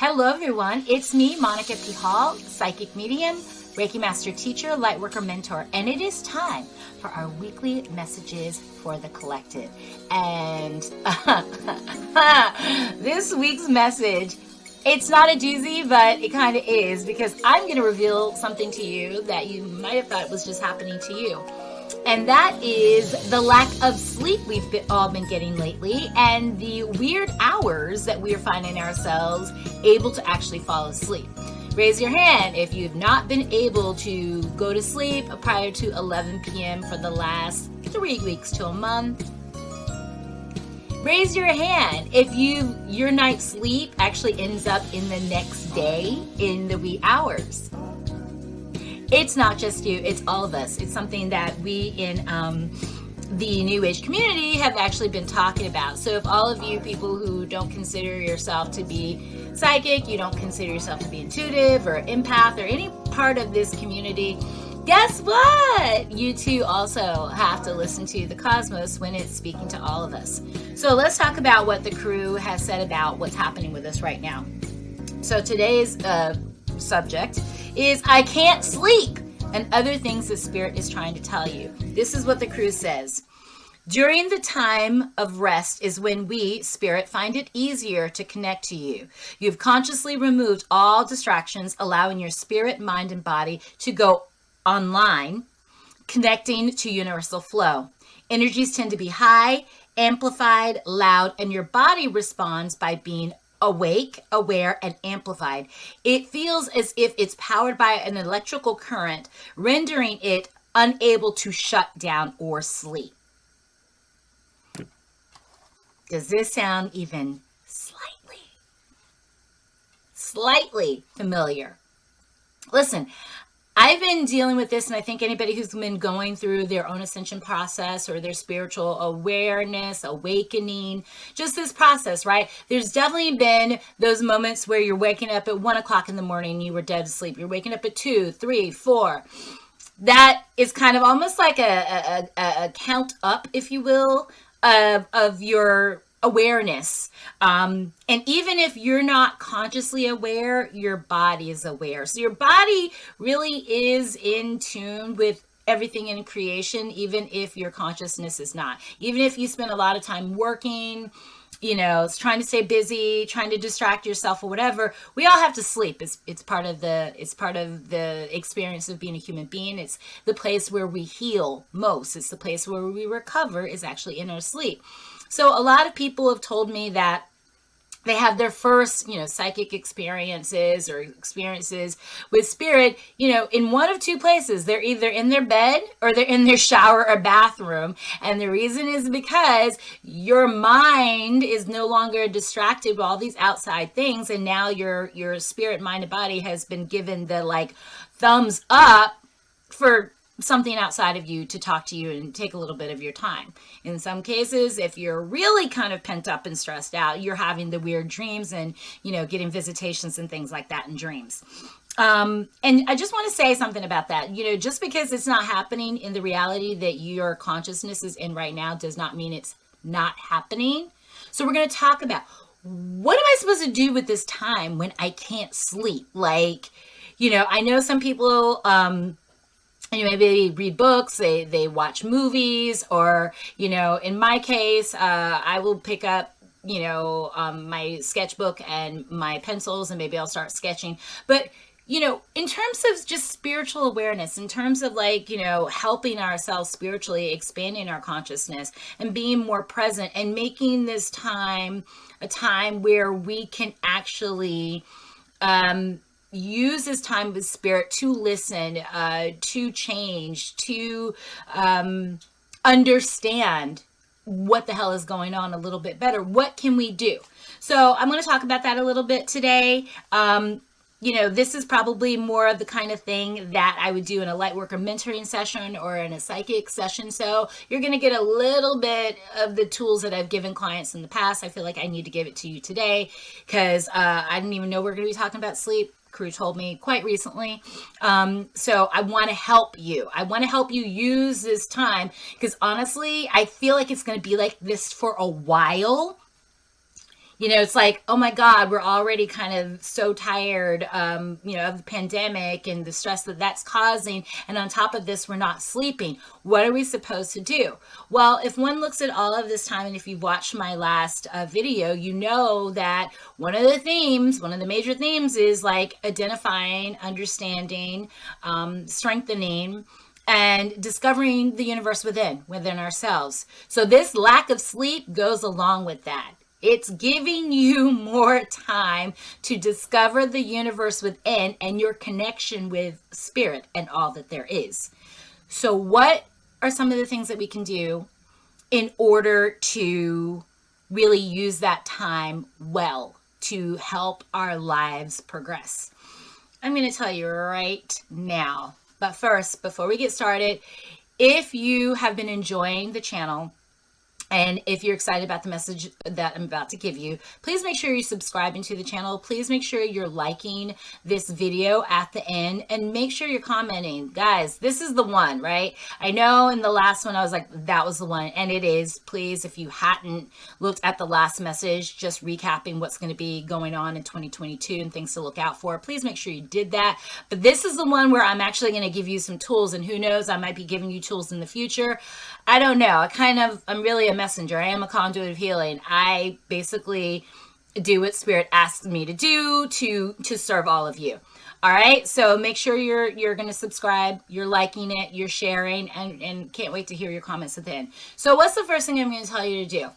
Hello everyone, it's me, Monica P. Hall, Psychic Medium, Reiki Master Teacher, Lightworker Mentor, and it is time for our weekly messages for the collective. And this week's message, it's not a doozy, but it kind of is, because I'm going to reveal something to you that you might have thought was just happening to you. And that is the lack of sleep we've all been getting lately, and the weird hours that we are finding ourselves able to actually fall asleep. Raise your hand if you've not been able to go to sleep prior to 11 p.m. for the last 3 weeks to a month. Raise your hand if your night's sleep actually ends up in the next day in the wee hours. It's not just you, it's all of us. It's something that we in the New Age community have actually been talking about. So if all of you people who don't consider yourself to be psychic, you don't consider yourself to be intuitive or empath or any part of this community, guess what? You too also have to listen to the cosmos when it's speaking to all of us. So let's talk about what the crew has said about what's happening with us right now. So today's subject is I can't sleep and other things the spirit is trying to tell you. This is what the crew says. During the time of rest is when we, spirit, find it easier to connect to you. You've consciously removed all distractions, allowing your spirit, mind, and body to go online, connecting to universal flow. Energies tend to be high, amplified, loud, and your body responds by being awake, aware, and amplified. It feels as if it's powered by an electrical current, rendering it unable to shut down or sleep. Does this sound even slightly familiar? Listen, I've been dealing with this, and I think anybody who's been going through their own ascension process or their spiritual awareness, awakening, just this process, right? There's definitely been those moments where you're waking up at 1 o'clock in the morning, you were dead asleep. You're waking up at 2, 3, 4. That is kind of almost like a count up, if you will, of your awareness. And even if you're not consciously aware, your body is aware. So your body really is in tune with everything in creation, even if your consciousness is not. Even if you spend a lot of time working, trying to stay busy, trying to distract yourself or whatever, we all have to sleep. It's part of the experience of being a human being. It's the place where we heal most. It's the place where we recover is actually in our sleep. So a lot of people have told me that they have their first, psychic experiences or experiences with spirit, in one of two places. They're either in their bed or they're in their shower or bathroom. And the reason is because your mind is no longer distracted with all these outside things. And now your spirit, mind, and body has been given the thumbs up for something outside of you to talk to you and take a little bit of your time. In some cases, if you're really kind of pent up and stressed out, you're having the weird dreams and, getting visitations and things like that in dreams. And I just want to say something about that. Just because it's not happening in the reality that your consciousness is in right now does not mean it's not happening. So we're going to talk about, what am I supposed to do with this time when I can't sleep? I know some people, maybe read books, they watch movies, or, in my case, I will pick up, my sketchbook and my pencils, and maybe I'll start sketching. But, in terms of just spiritual awareness, in terms of helping ourselves spiritually, expanding our consciousness and being more present and making this time a time where we can actually, use this time with spirit to listen, to change, to understand what the hell is going on a little bit better. What can we do? So I'm going to talk about that a little bit today. This is probably more of the kind of thing that I would do in a lightworker mentoring session or in a psychic session. So you're going to get a little bit of the tools that I've given clients in the past. I feel like I need to give it to you today because I didn't even know we're going to be talking about sleep. Crew told me quite recently. So I want to help you. I want to help you use this time because honestly, I feel like it's going to be like this for a while. It's like, oh my God, we're already kind of so tired, of the pandemic and the stress that that's causing. And on top of this, we're not sleeping. What are we supposed to do? Well, if one looks at all of this time, and if you've watched my last video, you know that one of the major themes is like identifying, understanding, strengthening, and discovering the universe within ourselves. So this lack of sleep goes along with that. It's giving you more time to discover the universe within and your connection with spirit and all that there is. So what are some of the things that we can do in order to really use that time well to help our lives progress? I'm going to tell you right now. But first, before we get started, if you have been enjoying the channel, and if you're excited about the message that I'm about to give you, please make sure you're subscribing to the channel. Please make sure you're liking this video at the end, and make sure you're commenting. Guys, this is the one, right? I know in the last one I was like, that was the one, and it is. Please, if you hadn't looked at the last message, just recapping what's going to be going on in 2022 and things to look out for, please make sure you did that. But this is the one where I'm actually going to give you some tools, and who knows, I might be giving you tools in the future. I don't know. I'm really a messenger. I am a conduit of healing. I basically do what spirit asks me to do to serve all of you. All right. So make sure you're going to subscribe, you're liking it, you're sharing, and can't wait to hear your comments at the end. So what's the first thing I'm going to tell you to do?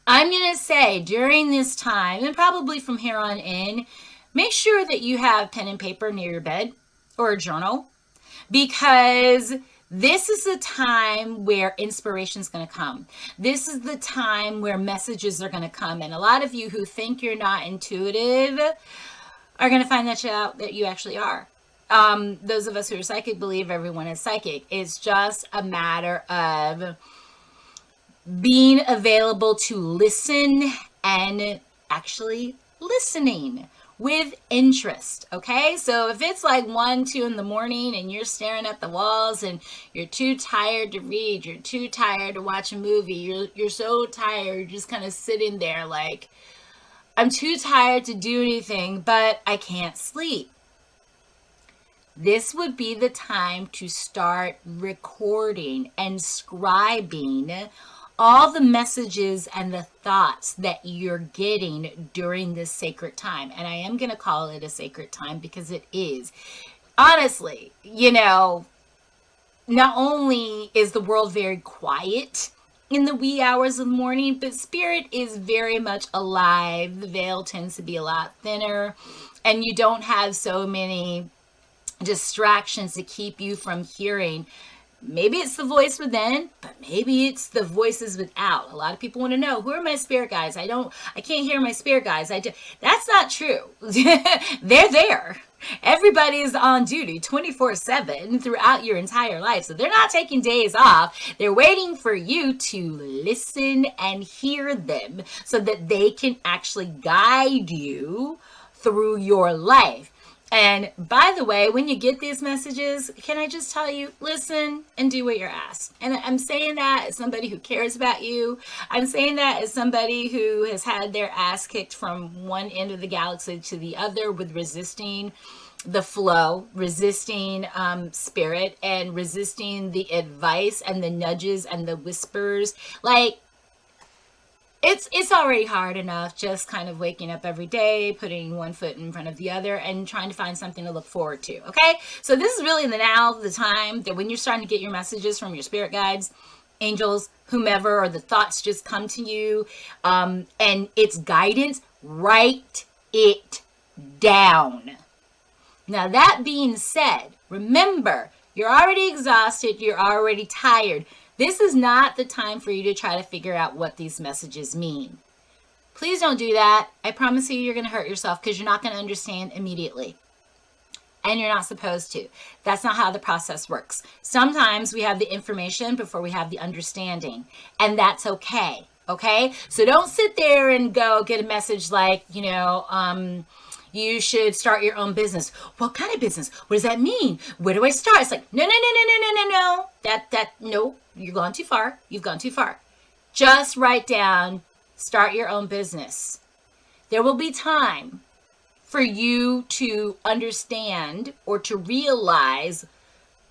I'm going to say during this time, and probably from here on in, make sure that you have pen and paper near your bed or a journal, because this is the time where inspiration is going to come. This is the time where messages are going to come. And a lot of you who think you're not intuitive are going to find that out that you actually are. Those of us who are psychic believe everyone is psychic. It's just a matter of being available to listen and actually listening with interest. Okay, so if it's like 1, 2 in the morning and you're staring at the walls and you're too tired to read, you're too tired to watch a movie, you're so tired, you're just kind of sitting there like, I'm too tired to do anything, but I can't sleep. This would be the time to start recording and scribing all the messages and the thoughts that you're getting during this sacred time. And I am going to call it a sacred time because it is. Honestly, not only is the world very quiet in the wee hours of the morning, but spirit is very much alive. The veil tends to be a lot thinner, and you don't have so many distractions to keep you from hearing. Maybe it's the voice within, but maybe it's the voices without. A lot of people want to know, who are my spirit guides? I can't hear my spirit guides. That's not true. They're there. Everybody is on duty 24/7 throughout your entire life. So they're not taking days off. They're waiting for you to listen and hear them so that they can actually guide you through your life. And by the way, when you get these messages, can I just tell you, listen and do what you're asked. And I'm saying that as somebody who cares about you. I'm saying that as somebody who has had their ass kicked from one end of the galaxy to the other with resisting the flow, resisting spirit, and resisting the advice and the nudges and the whispers. Like, it's already hard enough just kind of waking up every day, putting one foot in front of the other, and trying to find something to look forward to. Okay, so this is really the time that when you're starting to get your messages from your spirit guides, angels, whomever, or the thoughts just come to you, and it's guidance. Write it down. Now, that being said, remember, you're already exhausted, you're already tired. This is not the time for you to try to figure out what these messages mean. Please don't do that. I promise you're going to hurt yourself because you're not going to understand immediately. And you're not supposed to. That's not how the process works. Sometimes we have the information before we have the understanding. And that's okay. Okay? So don't sit there and go get a message like, you should start your own business. What kind of business? What does that mean? Where do I start? It's like, no. No. You've gone too far. You've gone too far. Just write down start your own business. There will be time for you to understand or to realize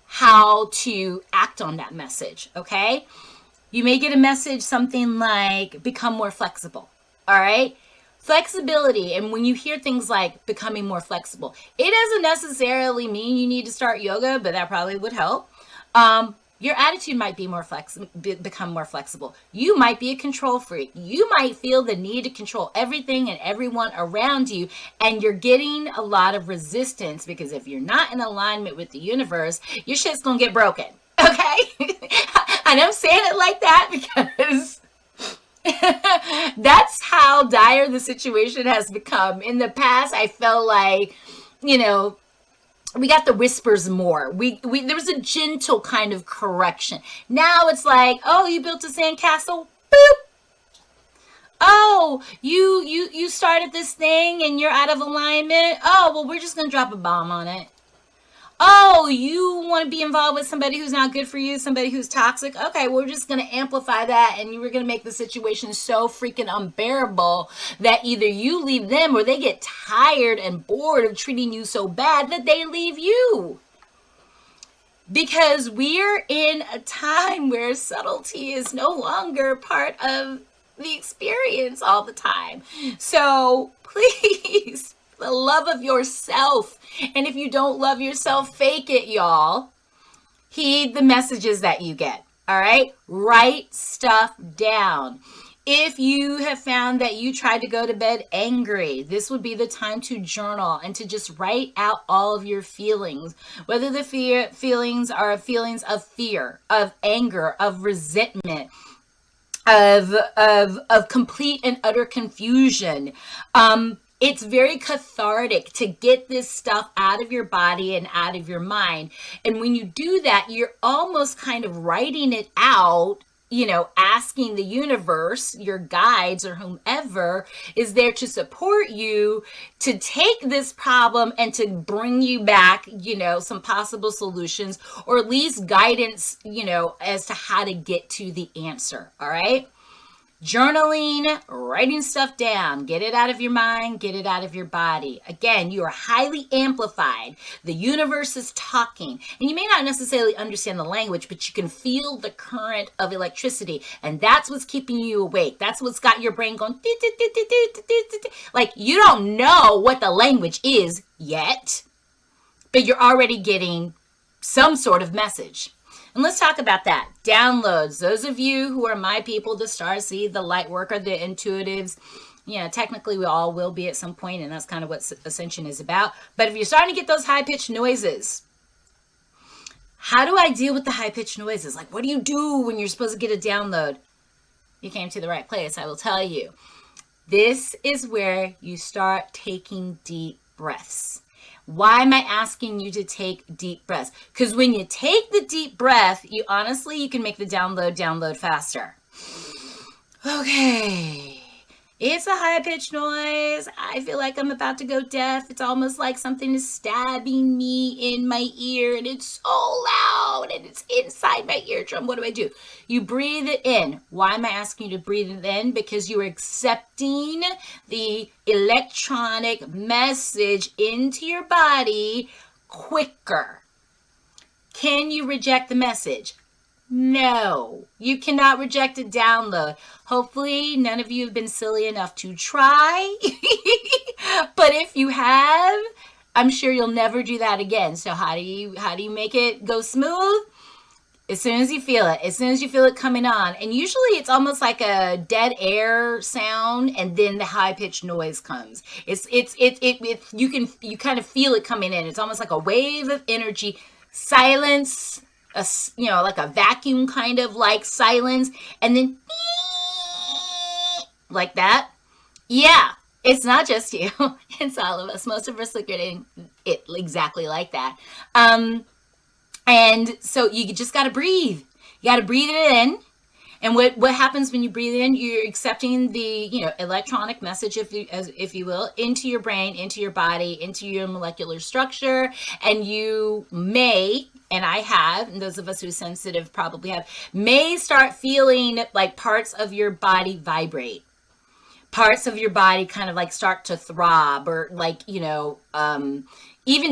how to act on that message, okay? You may get a message something like become more flexible, all right? Flexibility, and when you hear things like becoming more flexible, it doesn't necessarily mean you need to start yoga, but that probably would help. Your attitude might be become more flexible. You might be a control freak. You might feel the need to control everything and everyone around you, and you're getting a lot of resistance because if you're not in alignment with the universe, your shit's gonna get broken, okay? And I'm saying it like that because that's how dire the situation has become. In the past, I felt like, we got the whispers more. There was a gentle kind of correction. Now it's like, oh, you built a sandcastle? Boop. Oh, you started this thing and you're out of alignment? Oh, well, we're just going to drop a bomb on it. Oh, you want to be involved with somebody who's not good for you, somebody who's toxic? Okay, we're just going to amplify that, and we're going to make the situation so freaking unbearable that either you leave them or they get tired and bored of treating you so bad that they leave you. Because we're in a time where subtlety is no longer part of the experience all the time. So please, the love of yourself. And if you don't love yourself, fake it, y'all. Heed the messages that you get. All right? Write stuff down. If you have found that you tried to go to bed angry, this would be the time to journal and to just write out all of your feelings. Whether the feelings are feelings of fear, of anger, of resentment, of complete and utter confusion. It's very cathartic to get this stuff out of your body and out of your mind. And when you do that, you're almost kind of writing it out, asking the universe, your guides or whomever is there to support you to take this problem and to bring you back, some possible solutions or at least guidance, as to how to get to the answer. All right. Journaling, writing stuff down, get it out of your mind, get it out of your body. Again, you are highly amplified. The universe is talking. And you may not necessarily understand the language, but you can feel the current of electricity. And that's what's keeping you awake. That's what's got your brain going. Like you don't know what the language is yet, but you're already getting some sort of message. And let's talk about that. Downloads. Those of you who are my people, the starseed, the light worker, the intuitives, technically we all will be at some point, and that's kind of what ascension is about. But if you're starting to get those high-pitched noises, how do I deal with the high-pitched noises? Like, what do you do when you're supposed to get a download? You came to the right place, I will tell you. This is where you start taking deep breaths. Why am I asking you to take deep breaths? Because when you take the deep breath, you can make the download faster. Okay. It's a high-pitched noise. I feel like I'm about to go deaf. It's almost like something is stabbing me in my ear, and it's so loud, and it's inside my eardrum. What do? You breathe it in. Why am I asking you to breathe it in? Because you are accepting the electronic message into your body quicker. Can you reject the message? No, you cannot reject a download. Hopefully none of you have been silly enough to try. But if you have, I'm sure you'll never do that again. So how do you make it go smooth? As soon as you feel it coming on. And usually it's almost like a dead air sound, and then the high pitched noise comes. You kind of feel it coming in. It's almost like a wave of energy, silence, like a vacuum kind of like silence, and then like that. Yeah, it's not just you. It's all of us. Most of us are getting it exactly like that. And so you just got to breathe. You got to breathe it in. And what happens when you breathe in? You're accepting the electronic message, if you will, into your brain, into your body, into your molecular structure, and you may, and I have, and those of us who are sensitive probably have, may start feeling like parts of your body vibrate. parts of your body kind of like start to throb, or like, even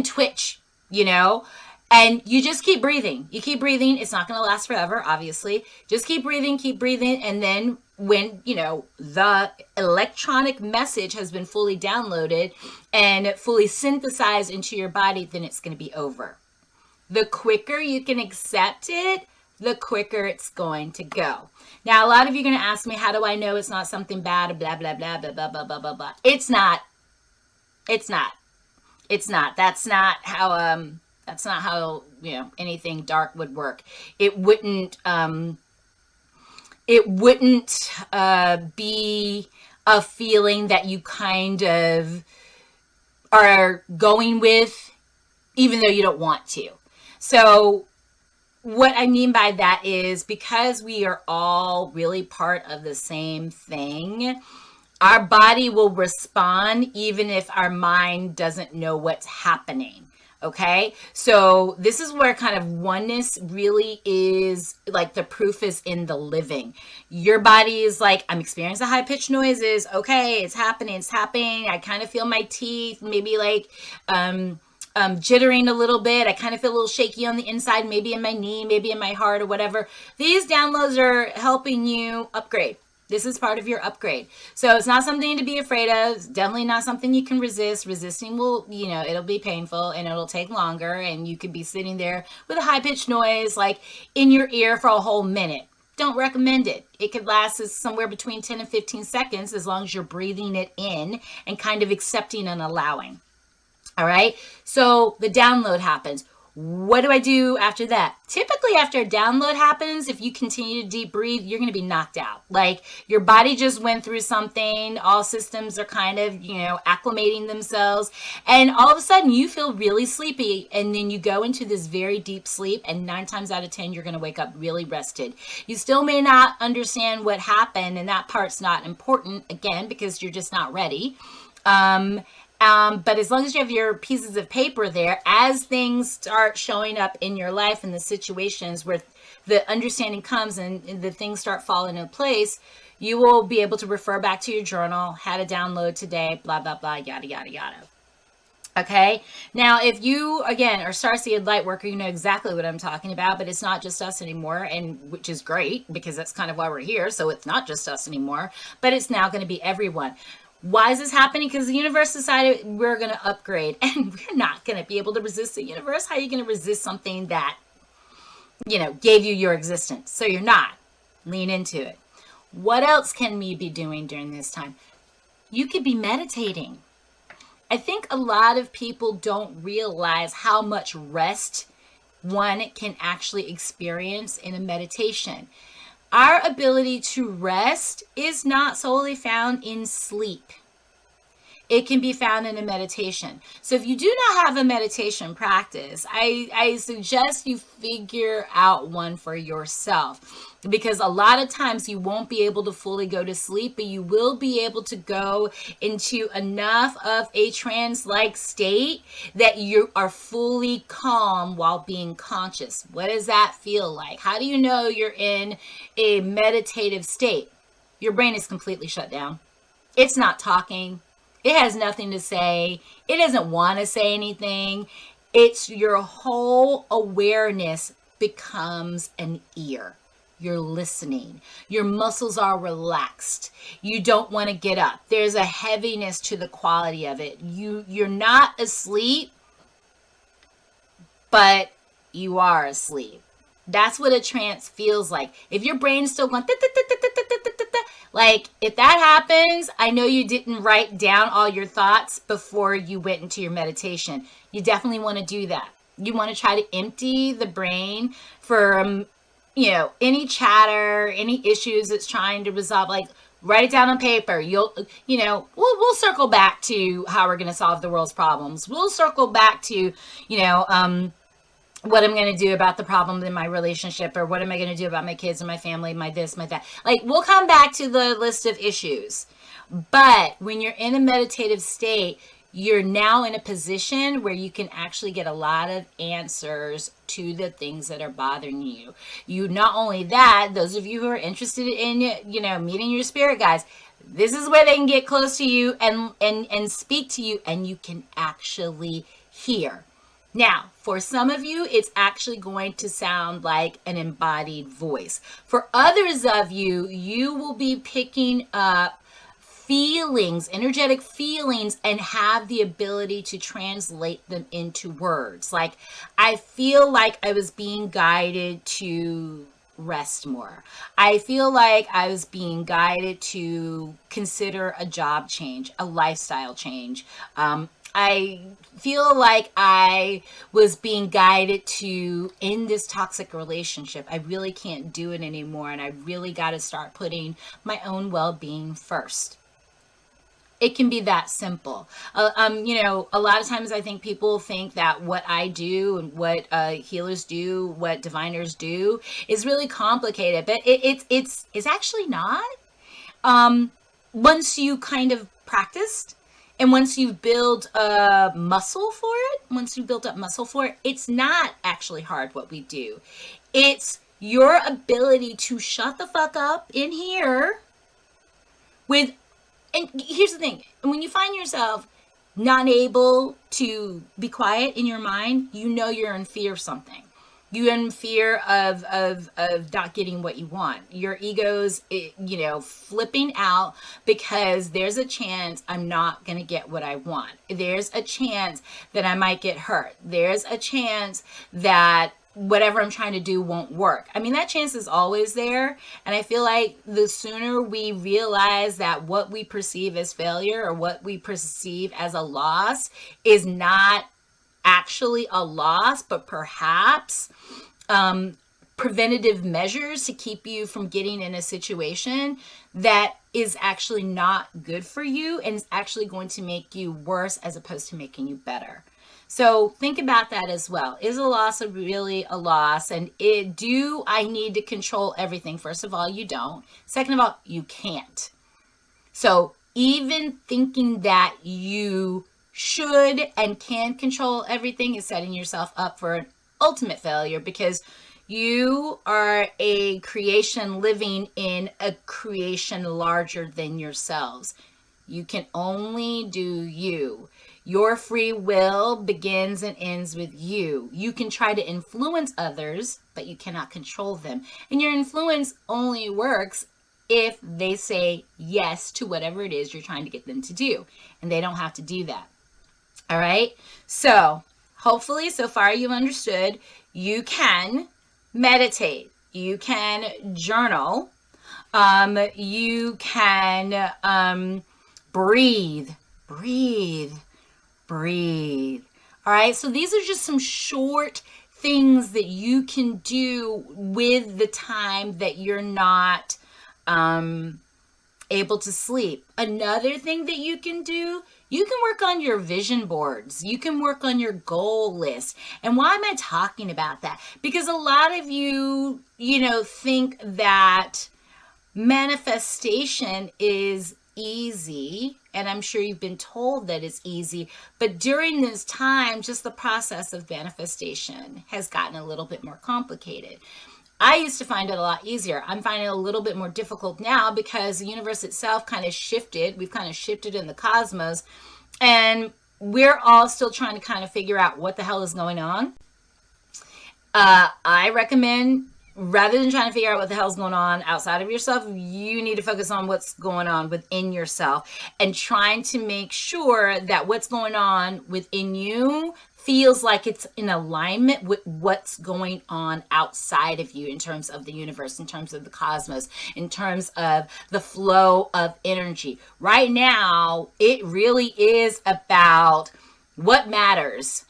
twitch, and you just keep breathing. You keep breathing. It's not going to last forever, obviously. Just keep breathing. And then when, the electronic message has been fully downloaded and fully synthesized into your body, then it's going to be over. The quicker you can accept it, the quicker it's going to go. Now, a lot of you are going to ask me, how do I know it's not something bad, blah, blah, blah, blah, blah, blah, blah, blah, blah. It's not. That's not how, anything dark would work. It wouldn't be a feeling that you kind of are going with, even though you don't want to. So what I mean by that is, because we are all really part of the same thing, our body will respond even if our mind doesn't know what's happening. Okay, so this is where kind of oneness really is, like, the proof is in the living. Your body is like, I'm experiencing high-pitched noises. Okay, it's happening. I kind of feel my teeth, maybe like jittering a little bit. I kind of feel a little shaky on the inside, maybe in my knee, maybe in my heart, or whatever. These downloads are helping you upgrade. This is part of your upgrade. So it's not something to be afraid of. It's definitely not something you can resist. Resisting will, it'll be painful and it'll take longer. And you could be sitting there with a high-pitched noise like in your ear for a whole minute. Don't recommend it. It could last somewhere between 10 and 15 seconds, as long as you're breathing it in and kind of accepting and allowing. All right. So the download happens. What do I do after that? Typically, after a download happens, if you continue to deep breathe, you're going to be knocked out. Like, your body just went through something. All systems are kind of, acclimating themselves. And all of a sudden, you feel really sleepy. And then you go into this very deep sleep. And 9 times out of 10, you're going to wake up really rested. You still may not understand what happened. And that part's not important, again, because you're just not ready. But as long as you have your pieces of paper there, as things start showing up in your life and the situations where the understanding comes and the things start falling into place, you will be able to refer back to your journal, had a download today, blah, blah, blah, yada, yada, yada. Okay. Now, if you, again, are starseed light worker, you know exactly what I'm talking about, but it's not just us anymore, and which is great, because that's kind of why we're here. So it's not just us anymore, but it's now going to be everyone. Why is this happening? Because the universe decided we're going to upgrade, and we're not going to be able to resist the universe. How are you going to resist something that, gave you your existence? So you're not. Lean into it. What else can we be doing during this time? You could be meditating. I think a lot of people don't realize how much rest one can actually experience in a meditation. Our ability to rest is not solely found in sleep. It can be found in a meditation. So if you do not have a meditation practice, I suggest you figure out one for yourself, because a lot of times you won't be able to fully go to sleep, but you will be able to go into enough of a trance-like state that you are fully calm while being conscious. What does that feel like? How do you know you're in a meditative state? Your brain is completely shut down. It's not talking. It has nothing to say. It doesn't want to say anything. It's your whole awareness becomes an ear. You're listening. Your muscles are relaxed. You don't want to get up. There's a heaviness to the quality of it. You're not asleep, but you are asleep. That's what a trance feels like. If your brain's still going, like, if that happens, I know you didn't write down all your thoughts before you went into your meditation. You definitely want to do that. You want to try to empty the brain from, any chatter, any issues it's trying to resolve. Like, write it down on paper. We'll circle back to how we're going to solve the world's problems. We'll circle back to, what I'm going to do about the problem in my relationship, or what am I going to do about my kids and my family, my this, my that. Like, we'll come back to the list of issues. But when you're in a meditative state, you're now in a position where you can actually get a lot of answers to the things that are bothering you. Not only that, those of you who are interested in, meeting your spirit guides, This is where they can get close to you and speak to you, and you can actually hear. Now, for some of you, it's actually going to sound like an embodied voice. For others of you, you will be picking up feelings, energetic feelings, and have the ability to translate them into words. Like, I feel like I was being guided to rest more. I feel like I was being guided to consider a job change, a lifestyle change. I feel like I was being guided to end this toxic relationship. I really can't do it anymore, and I really got to start putting my own well-being first. It can be that simple. A lot of times I think people think that what I do and what healers do, what diviners do, is really complicated, but it's actually not. Once you kind of practiced, and once you build a muscle for it, once you build up muscle for it, it's not actually hard what we do. It's your ability to shut the fuck up in here with, and here's the thing, when you find yourself not able to be quiet in your mind, you know you're in fear of something. You're in fear of not getting what you want. Your ego's, flipping out because there's a chance I'm not going to get what I want. There's a chance that I might get hurt. There's a chance that whatever I'm trying to do won't work. I mean, that chance is always there. And I feel like the sooner we realize that what we perceive as failure or what we perceive as a loss is not actually a loss, but perhaps preventative measures to keep you from getting in a situation that is actually not good for you and is actually going to make you worse as opposed to making you better. So think about that as well. Is a loss really a loss? And do I need to control everything? First of all, you don't. Second of all, you can't. So even thinking that you should and can control everything is setting yourself up for an ultimate failure, because you are a creation living in a creation larger than yourselves. You can only do you. Your free will begins and ends with you. You can try to influence others, but you cannot control them. And your influence only works if they say yes to whatever it is you're trying to get them to do. And they don't have to do that. All right? So hopefully so far you've understood. You can meditate. You can journal. You can breathe. All right, so these are just some short things that you can do with the time that you're not able to sleep. Another thing that you can do, you can work on your vision boards. You can work on your goal list. And why am I talking about that? Because a lot of you, think that manifestation is easy, and I'm sure you've been told that it's easy, but during this time, just the process of manifestation has gotten a little bit more complicated. I used to find it a lot easier. I'm finding it a little bit more difficult now because the universe itself kind of shifted. We've kind of shifted in the cosmos, and we're all still trying to kind of figure out what the hell is going on. I recommend, rather than trying to figure out what the hell's going on outside of yourself, you need to focus on what's going on within yourself and trying to make sure that what's going on within you feels like it's in alignment with what's going on outside of you in terms of the universe, in terms of the cosmos, in terms of the flow of energy. Right now, it really is about what matters.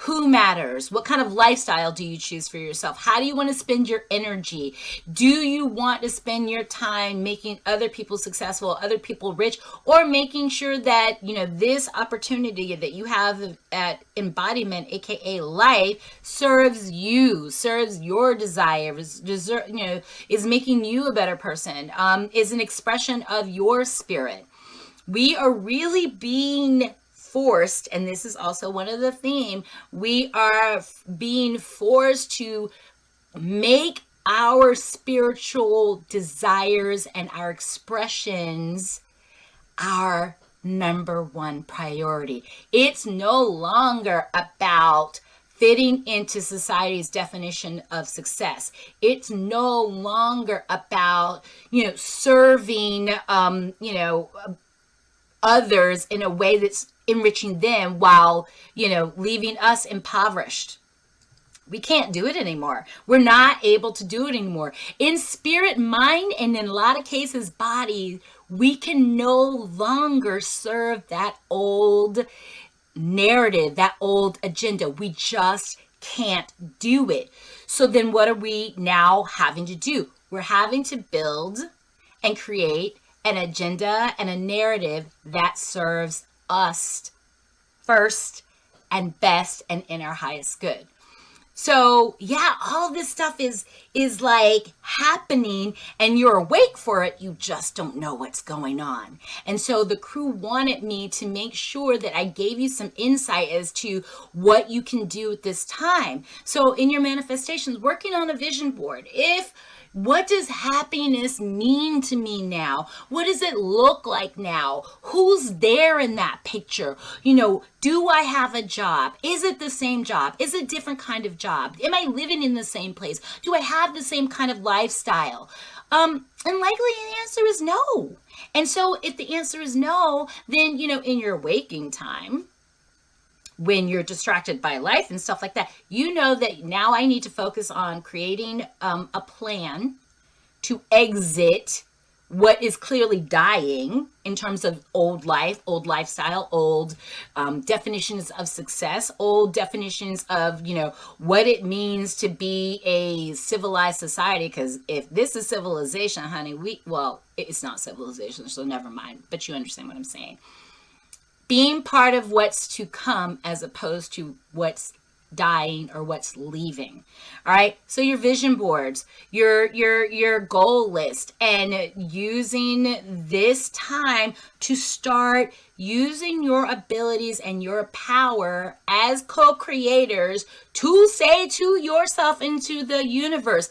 Who matters? What kind of lifestyle do you choose for yourself? How do you want to spend your energy? Do you want to spend your time making other people successful, other people rich, or making sure that, this opportunity that you have at embodiment, aka life, serves you, serves your desires, is making you a better person, is an expression of your spirit. We are really being forced, and this is also one of the themes, we are being forced to make our spiritual desires and our expressions our number one priority. It's no longer about fitting into society's definition of success. It's no longer about, serving, others in a way that's enriching them while, leaving us impoverished. We can't do it anymore. We're not able to do it anymore. In spirit, mind, and in a lot of cases, body, we can no longer serve that old narrative, that old agenda. We just can't do it. So then what are we now having to do? We're having to build and create an agenda and a narrative that serves us first and best and in our highest good. So yeah, all this stuff is like happening and you're awake for it. You just don't know what's going on. And so the crew wanted me to make sure that I gave you some insight as to what you can do at this time. So in your manifestations, working on a vision board, what does happiness mean to me now? What does it look like now? Who's there in that picture? Do I have a job? Is it the same job? Is it a different kind of job? Am I living in the same place? Do I have the same kind of lifestyle? And likely the answer is no. And so if the answer is no, then, in your waking time, when you're distracted by life and stuff like that, that now I need to focus on creating a plan to exit what is clearly dying in terms of old life, old lifestyle, old definitions of success, old definitions of, what it means to be a civilized society. Because if this is civilization, honey, it's not civilization, so never mind. But you understand what I'm saying. Being part of what's to come as opposed to what's dying or what's leaving. All right. So your vision boards, your goal list, and using this time to start using your abilities and your power as co-creators to say to yourself and to the universe,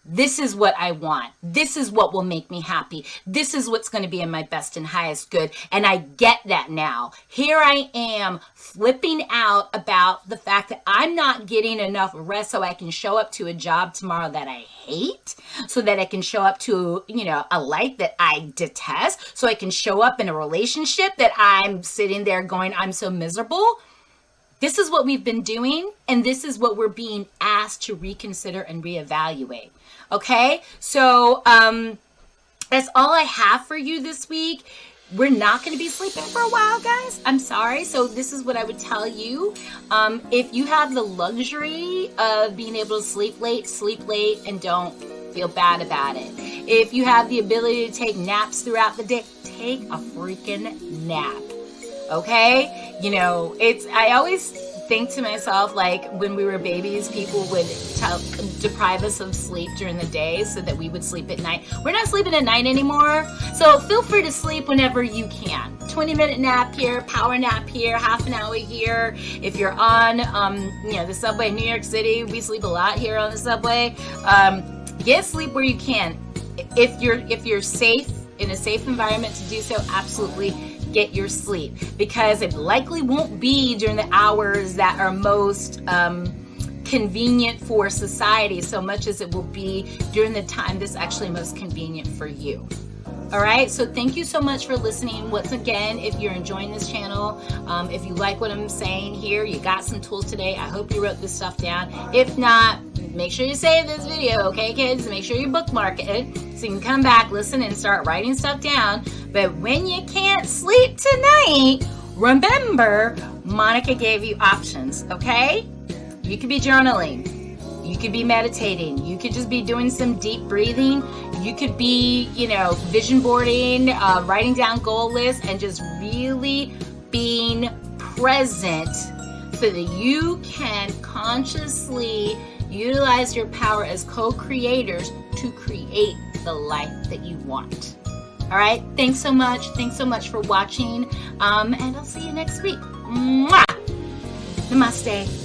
this is what I want. This is what will make me happy. This is what's going to be in my best and highest good. And I get that now. Here I am flipping out about the fact that I'm not getting enough rest so I can show up to a job tomorrow that I hate, so that I can show up to, a life that I detest, so I can show up in a relationship that I'm sitting there going, I'm so miserable. This is what we've been doing, and this is what we're being asked to reconsider and reevaluate. Okay, so that's all I have for you this week. We're not going to be sleeping for a while, guys. I'm sorry. So this is what I would tell you. If you have the luxury of being able to sleep late, and don't feel bad about it. If you have the ability to take naps throughout the day, take a freaking nap. Okay? I always think to myself, like when we were babies, people would deprive us of sleep during the day so that we would sleep at night. We're not sleeping at night anymore. So feel free to sleep whenever you can. 20-minute nap here, power nap here, half an hour here. If you're on, the subway in New York City, we sleep a lot here on the subway. Get sleep where you can. If you're safe, in a safe environment to do so, absolutely get your sleep, because it likely won't be during the hours that are most convenient for society so much as it will be during the time that's actually most convenient for you. All right, so thank you so much for listening. Once again, if you're enjoying this channel, if you like what I'm saying here, you got some tools today. I hope you wrote this stuff down. If not, make sure you save this video, okay, kids? Make sure you bookmark it so you can come back, listen, and start writing stuff down. But when you can't sleep tonight, remember, Monica gave you options, okay? You could be journaling. You could be meditating. You could just be doing some deep breathing. You could be, vision boarding, writing down goal lists, and just really being present so that you can consciously utilize your power as co-creators to create the life that you want. All right. Thanks so much. Thanks so much for watching. And I'll see you next week. Mwah! Namaste.